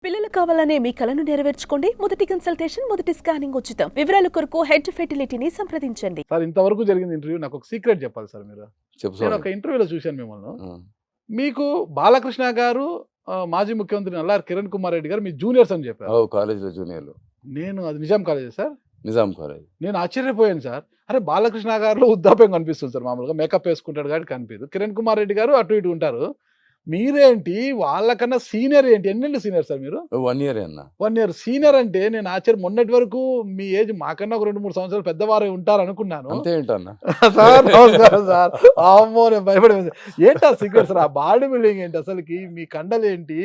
పిల్లలు కావాలనే మీ కలను నెరవేర్చుకోండి. మొదటి కన్సల్టేషన్, మొదటి స్కానింగ్ ఉచితం. వివరాల కొరకు హెడ్ ఫెర్టిలిటీని సంప్రదించండి. సార్ ఇంతవరకు జరిగిన ఇంటర్వ్యూ నాకు ఒక సీక్రెట్ చెప్పాలి సార్ మీరు. చెప్పు నేను సార్. ఒక ఇంటర్వ్యూలో చూశాను మిమ్మల్ని. మీకు బాలకృష్ణ గారు, మాజీ ముఖ్యమంత్రి నల్లారి కిరణ్ కుమార్ రెడ్డి గారు మీ జూనియర్స్ అని చెప్పారు. కాలేజీలో జూనియర్లు. నేను అది Nizam college sir. Nizam college. నేను ఆశ్చర్యపోయాను సార్. అరే బాలకృష్ణ గారిలో వృద్ధాప్యం కనిపిస్తుంది సార్, మామూలుగా మేకప్ వేసుకుంటాడు కాబట్టి కనిపించదు. కిరణ్ కుమార్ రెడ్డి గారు అటు ఇటు ఉంటారు. మీరేంటి వాళ్ళకన్నా సీనియర్? ఏంటి ఎన్నేళ్ళు సీనియర్ సార్ మీరు? 1 year అన్న. 1 year సీనియర్ అంటే నేను ఆశ్చర్యం. మొన్నటి వరకు మీ ఏజ్ మాకన్నా ఒక 2-3 సంవత్సరాలు పెద్దవారే ఉంటారు అనుకున్నాను. అంతే ఏంటన్నా సార్ నమస్కారం సార్. అమ్మో నేను భయపడి ఏంటి ఆ సీక్రెట్ సార్? ఆ బాడీ బిల్డింగ్ ఏంటి అసలుకి? మీ కండలు ఏంటి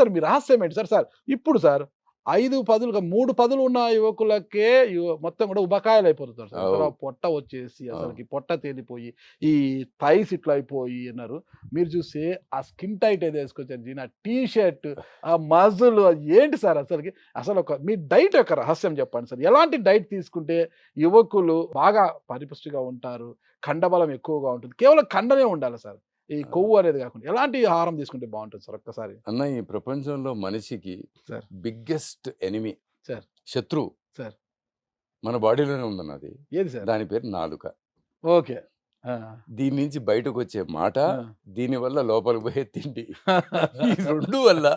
సార్? మీ రహస్యం ఏంటి సార్? ఇప్పుడు సార్ 5 పదులుగా 3 పదులు ఉన్న యువకులకే మొత్తం కూడా ఉబకాయలు అయిపోతున్నారు సార్. తర్వాత పొట్ట వచ్చేసి అసలుకి పొట్ట తేలిపోయి ఈ థైస్ ఇట్లా అయిపోయి అన్నారు. మీరు చూస్తే ఆ స్కిన్ టైట్ ఏదో వేసుకొచ్చారు జీన్, ఆ టీ షర్ట్, ఆ మజులు ఏంటి సార్ అసలుకి? అసలు మీ డైట్ యొక్క రహస్యం చెప్పండి సార్. ఎలాంటి డైట్ తీసుకుంటే యువకులు బాగా పరిపుష్టిగా ఉంటారు, కండబలం ఎక్కువగా ఉంటుంది? కేవలం కండనే ఉండాలి సార్, ఈ కొవ్వు అనేది కాకుండా. ఎలాంటి ఆహారం తీసుకుంటే బాగుంటుంది సార్ ఒక్కసారి? అన్న, ఈ ప్రపంచంలో మనిషికి సార్ బిగ్గెస్ట్ ఎనిమి, సార్, శత్రువు సార్, మన బాడీలోనే ఉందన్న. అది ఏది సార్? దాని పేరు నాలుక. ఓకే. దీని నుంచి బయటకు వచ్చే మాట, దీని వల్ల లోపలికి పోయే తిండి, ఈ రెండు వల్ల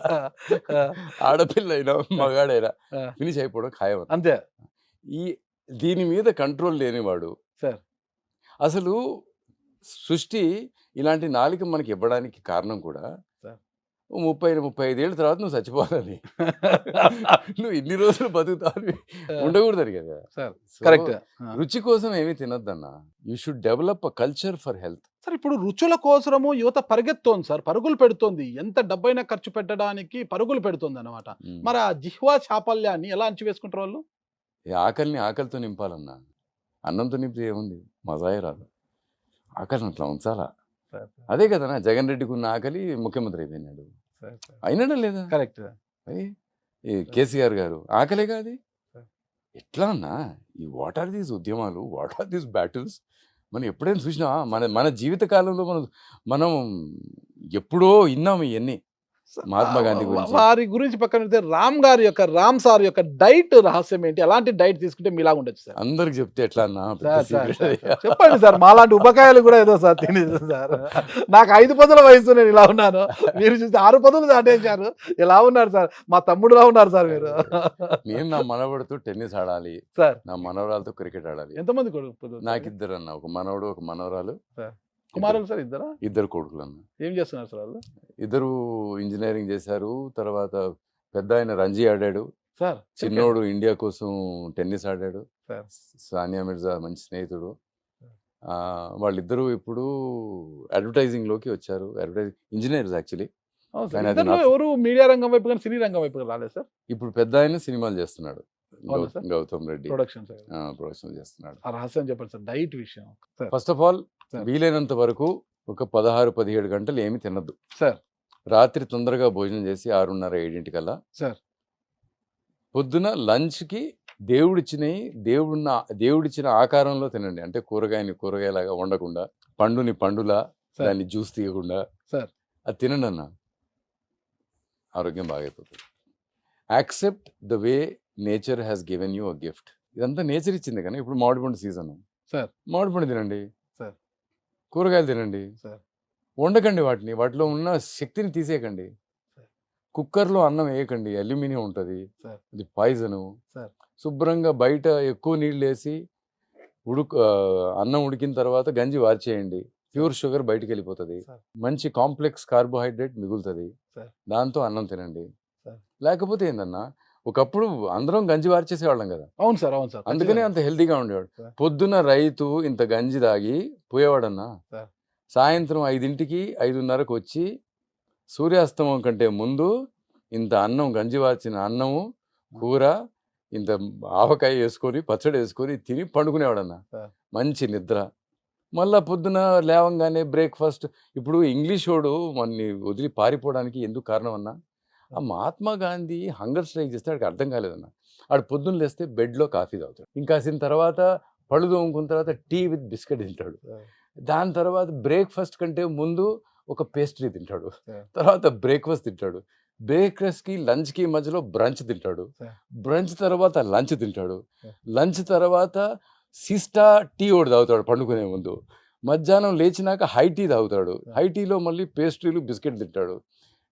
ఆడపిల్ల అయినా మగాడైనా ఫినిష్ అయిపోవడం ఖాయం అంతే. ఈ దీని మీద కంట్రోల్ లేనివాడు సార్, అసలు సృష్టి ఇలాంటి నాలుక మనకి ఇవ్వడానికి కారణం కూడా 30-35 ఏళ్ళ తర్వాత నువ్వు చచ్చిపోవాలని. నువ్వు ఇన్ని రోజులు బతుకుతావు ఉండకూడదు కదా సార్. So, correct. రుచి కోసం ఏమీ తినద్దన్న. You should develop a culture for health. Sir ఇప్పుడు రుచుల కోసము యువత పరిగెత్తోంది సార్, పరుగులు పెడుతోంది. ఎంత డబ్బైనా ఖర్చు పెట్టడానికి పరుగులు పెడుతుంది అనమాట. మరి ఆ జిహ్వా చాపల్యాన్ని ఎలా అంచివేసుకుంటారు వాళ్ళు? ఈ ఆకలిని ఆకలితో నింపాలన్నా. అన్నంతో నింపితే ఏముంది, మజాయే రాదు. ఆకలిని అట్లా ఉంచాలా. అదే కదనా జగన్ రెడ్డికి ఉన్న ఆకలి ముఖ్యమంత్రి అయిపోయినాడు. అయినాడా లేదా? కరెక్ట్. ఈ కేసీఆర్ గారు ఆకలే కాదు. ఎట్లా అన్నా, ఈ వాట్ ఆర్ దీస్ ఉద్యమాలు, వాట్ ఆర్ దీస్ బ్యాటిల్స్ మనం ఎప్పుడైనా చూసినా? మన జీవిత కాలంలో మనం ఎప్పుడో విన్నాము ఇవన్నీ. మహాత్మా గాంధీ గురించి, వారి గురించి పక్కన పెడితే రామ్ సార్ యొక్క డైట్ రహస్యం ఏంటి? ఎలాంటి డైట్ తీసుకుంటే మీలా ఉండొచ్చు సార్? అందరికి చెప్తే ఎట్లా అన్నా? చెప్పండి సార్. మాలాంటి ఉపకాయాలు కూడా ఏదో సార్ తినేది సార్. నాకు 5 పదుల వయసు, నేను ఇలా ఉన్నాను. మీరు చూస్తే 6 పదులు దాటేశారు. ఇలా ఉన్నారు సార్, మా తమ్ముడులా ఉన్నారు సార్ మీరు. నేను నా మనవడితో టెన్నిస్ ఆడాలి సార్, నా మనవరాలతో క్రికెట్ ఆడాలి. ఎంతమంది కొడుకు? నాకు 2 అన్న, ఒక మనవడు ఒక మనవరాలు. కుమారులు సార్? 2 కొడుకులు అన్న. ఏం చేస్తున్నారు సార్ వాళ్ళు? 2 ఇంజనీరింగ్ చేశారు. తర్వాత పెద్ద ఆయన రంజీ ఆడాడు సార్, చిన్నోడు ఇండియా కోసం టెన్నిస్ ఆడాడు. సార్, సానియా మిర్జా మంచి స్నేహితుడు. వాళ్ళిద్దరూ ఇప్పుడు అడ్వర్టైజింగ్ లోకి వచ్చారు. Engineers actually. ఎవరు మీడియా రంగం వైపు కానీ సినీ రంగం వైపు రాలేదు సార్. ఇప్పుడు పెద్ద ఆయన సినిమాలు చేస్తున్నాడు, గౌతమ్ రెడ్డి ప్రొడక్షన్ చేస్తున్నాడు. ఆ రహస్యం చెప్పండి సార్, డైట్ విషయం. ఫస్ట్ ఆఫ్ ఆల్ వీలైనంత వరకు ఒక 16-17 గంటలు ఏమి తినద్దు సార్. రాత్రి తొందరగా భోజనం చేసి 6:30-7 కల్లా సార్. పొద్దున లంచ్కి దేవుడిచ్చిన ఆకారంలో తినండి. అంటే కూరగాయలాగా వండకుండా, పండుని పండులా, దాన్ని జ్యూస్ తీయకుండా సార్ అది తినండి అన్న. ఆరోగ్యం బాగైపోతుంది. Accept the way nature has given you a gift. ఇదంతా నేచర్ ఇచ్చింది కానీ. ఇప్పుడు మామిడిపండు సీజన్ సార్, మామిడిపండు తినండి సార్. కూరగాయలు తినండి సార్. వండకండి వాటిలో ఉన్న శక్తిని తీసేయకండి. కుక్కర్లో అన్నం వేయకండి, అల్యూమినియం ఉంటుంది, అది పాయిజను. శుభ్రంగా బయట ఎక్కువ నీళ్ళు వేసి అన్నం ఉడికిన తర్వాత గంజి వార్చేయండి. ప్యూర్ షుగర్ బయటికి వెళ్ళిపోతుంది, మంచి కాంప్లెక్స్ కార్బోహైడ్రేట్ మిగులుతుంది. దాంతో అన్నం తినండి. లేకపోతే ఏందన్నా, ఒకప్పుడు అందరం గంజి వార్చేసేవాళ్ళం కదా. అవును సార్, అవును సార్. అందుకనే అంత హెల్తీగా ఉండేవాడు. పొద్దున్న రైతు ఇంత గంజి తాగి పోయేవాడన్నా. సాయంత్రం 5ంటికి 5:30కు వచ్చి సూర్యాస్తమం కంటే ముందు ఇంత అన్నం, గంజి వార్చిన అన్నము, కూర, ఇంత ఆవకాయ వేసుకొని పచ్చడి వేసుకొని తిని పండుకునేవాడన్నా. మంచి నిద్ర. మళ్ళా పొద్దున లేవంగానే బ్రేక్ఫాస్ట్. ఇప్పుడు ఇంగ్లీష్ వాడు మనని వదిలి పారిపోవడానికి ఎందుకు కారణం అన్నా, ఆ మహాత్మా గాంధీ హంగర్ స్ట్రైక్ చేస్తే వాడికి అర్థం కాలేదన్న. వాడు పొద్దున్న లేస్తే బెడ్లో కాఫీ తాగుతాడు, ఇంకాసిన తర్వాత పళ్ళు తోముకున్న తర్వాత టీ విత్ బిస్కెట్ తింటాడు. దాని తర్వాత బ్రేక్ఫాస్ట్ కంటే ముందు ఒక పేస్ట్రీ తింటాడు, తర్వాత బ్రేక్ఫాస్ట్ తింటాడు. బ్రేక్ఫాస్ట్కి లంచ్కి మధ్యలో బ్రంచ్ తింటాడు, Sir. బ్రంచ్ తర్వాత లంచ్ తింటాడు, Sir. లంచ్ తర్వాత సిస్టా టీ ఒకటి తాగుతాడు పండుకునే ముందు, మధ్యాహ్నం లేచినాక హై టీ తాగుతాడు, హై టీలో మళ్ళీ పేస్ట్రీలు బిస్కెట్ తింటాడు,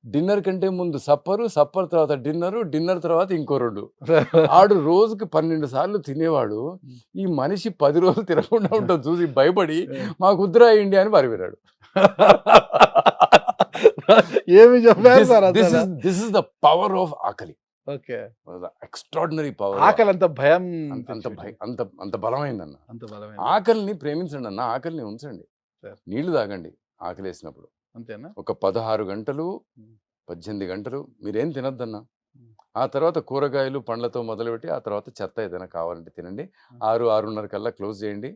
డిన్నర్ కంటే ముందు సప్పరు, సప్పర్ తర్వాత డిన్నరు, డిన్నర్ తర్వాత ఇంకో 2. ఆడు రోజుకి 12 సార్లు తినేవాడు. ఈ మనిషి 10 రోజులు తినకుండా ఉంటాం చూసి భయపడి మాకు ఉద్రా ఇండియా అని పారిపోయాడు. ఏమి చెప్పారు సార్ అసలు? This is the power of ఆకలి, ఓకే, ఎక్స్ట్రాడినరీ పవర్. ఆకలి అంత భయం, అంత బలమైందన్న. అంత బలమైన, ఆకలిని ప్రేమించండి అన్న, ఆకలిని ఉంచండి, Sir. నీళ్లు తాగండి ఆకలి వేసినప్పుడు. అంతేనా? ఒక 16 గంటలు 18 గంటలు మీరేం తినద్దన్న. ఆ తర్వాత కూరగాయలు పండ్లతో మొదలుపెట్టి ఆ తర్వాత చెత్త ఏదైనా కావాలంటే తినండి. 6-6:30 కల్లా క్లోజ్ చేయండి.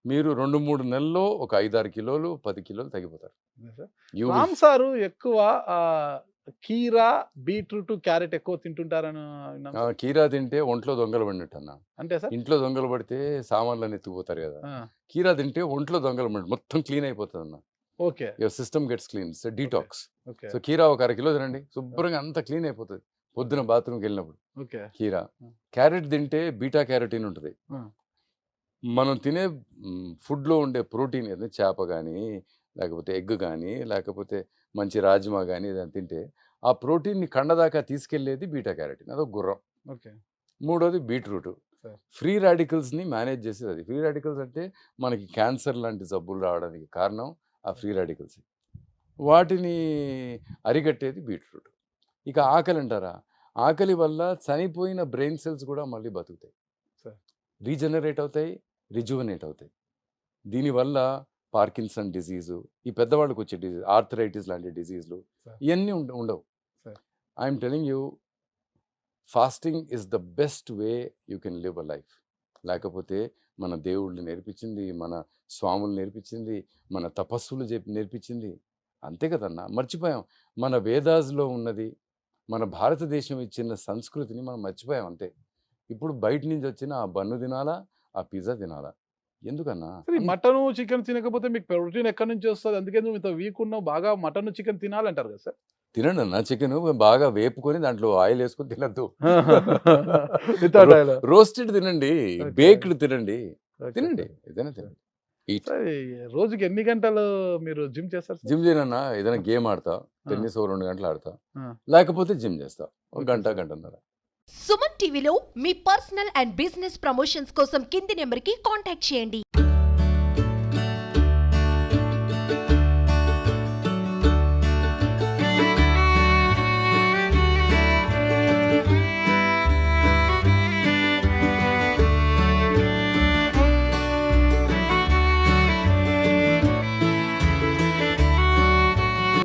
మీరు 2-3 నెలల్లో ఒక 5-6 కిలోలు 10 కిలోలు తగ్గిపోతారు. You will- రామ్ సారు ఎక్కువ కీరా, బీట్రూట్, క్యారెట్ ఎక్కువ తింటుంటారని విన్నాను. కీరా తింటే ఒంట్లో దొంగలు పడినట్టు అన్న. అంటే సార్, ఇంట్లో దొంగలు పడితే సామాన్లు ఎత్తుకుపోతారు కదా, కీరా తింటే ఒంట్లో దొంగలు పడినట్టు మొత్తం క్లీన్ అయిపోతుంది అన్న. Okay your system gets clean, it's detox. Okay so కీరా ఒక 1/2 కిలో తినండి, శుభ్రంగా అంతా క్లీన్ అయిపోతుంది పొద్దున బాత్రూమ్కి వెళ్ళినప్పుడు. ఓకే కీరా, క్యారెట్ తింటే బీటా క్యారోటీన్ ఉంటుంది. మనం తినే ఫుడ్లో ఉండే ప్రోటీన్ ఏదో చేప కానీ లేకపోతే ఎగ్ కానీ లేకపోతే మంచి రాజ్మా కానీ ఏదైనా తింటే ఆ ప్రోటీన్ని కండదాకా తీసుకెళ్లేది బీటా క్యారోటీన్, అదొక గుర్రం. ఓకే. మూడోది బీట్రూట్, Sir. ఫ్రీ రాడికల్స్ని మేనేజ్ చేసేది అది. ఫ్రీ రాడికల్స్ అంటే మనకి క్యాన్సర్ లాంటి జబ్బులు రావడానికి కారణం ఆ ఫ్రీ రాడికల్స్, వాటిని అరికట్టేది బీట్రూట్. ఇక ఆకలి అంటారా, ఆకలి వల్ల చనిపోయిన బ్రెయిన్ సెల్స్ కూడా మళ్ళీ బతుకుతాయి, Sir. రీజనరేట్ అవుతాయి, రిజువనేట్ అవుతాయి. దీనివల్ల పార్కిన్సన్ డిజీజు, ఈ పెద్దవాళ్ళకి వచ్చే డిజీజ్, ఆర్థరైటిస్ లాంటి డిజీజులు Sir. ఇవన్నీ ఉండవు. Sir. I'm telling you, fasting is the best way you can live a life. లేకపోతే మన దేవుళ్ళు నేర్పించింది, మన స్వాములు నేర్పించింది, మన తపస్సులు నేర్పించింది, అంతే కదన్నా. మర్చిపోయాం మన వేదాస్లో ఉన్నది, మన భారతదేశం ఇచ్చిన సంస్కృతిని మనం మర్చిపోయాం అంతే. ఇప్పుడు బయట నుంచి వచ్చిన ఆ బన్ను తినాలా, ఆ పిజ్జా తినాలా, ఎందుకన్నా? మటన్ చికెన్ తినకపోతే మీకు ప్రోటీన్ ఎక్కడి నుంచి వస్తుంది? అందుకే నువ్వు ఇంత వీక్ ఉన్నావు, బాగా మటన్ చికెన్ తినాలంటారు కదా సార్. తినండి అన్న, చికెన్ బాగా వేపుకొని దాంట్లో ఆయిల్ వేసుకొని తినద్దు, రోస్టెడ్ తినండి, బేక్డ్ తినండి, తినండి, ఏదైనా తినండి. రోజుకి ఎన్ని గంటలు మీరు జిమ్ చేస్తారు? జిమ్ చేయనన్నా, ఏదైనా గేమ్ ఆడతా, టెన్నిస్ 2 గంటలు ఆడతా, లేకపోతే జిమ్ చేస్తా 1 గంట గంటన్నర. సుమన్ టీవీలో మీ పర్సనల్ అండ్ బిజినెస్ ప్రమోషన్స్ కోసం కింది నెంబర్కి కాంటాక్ట్ చేయండి.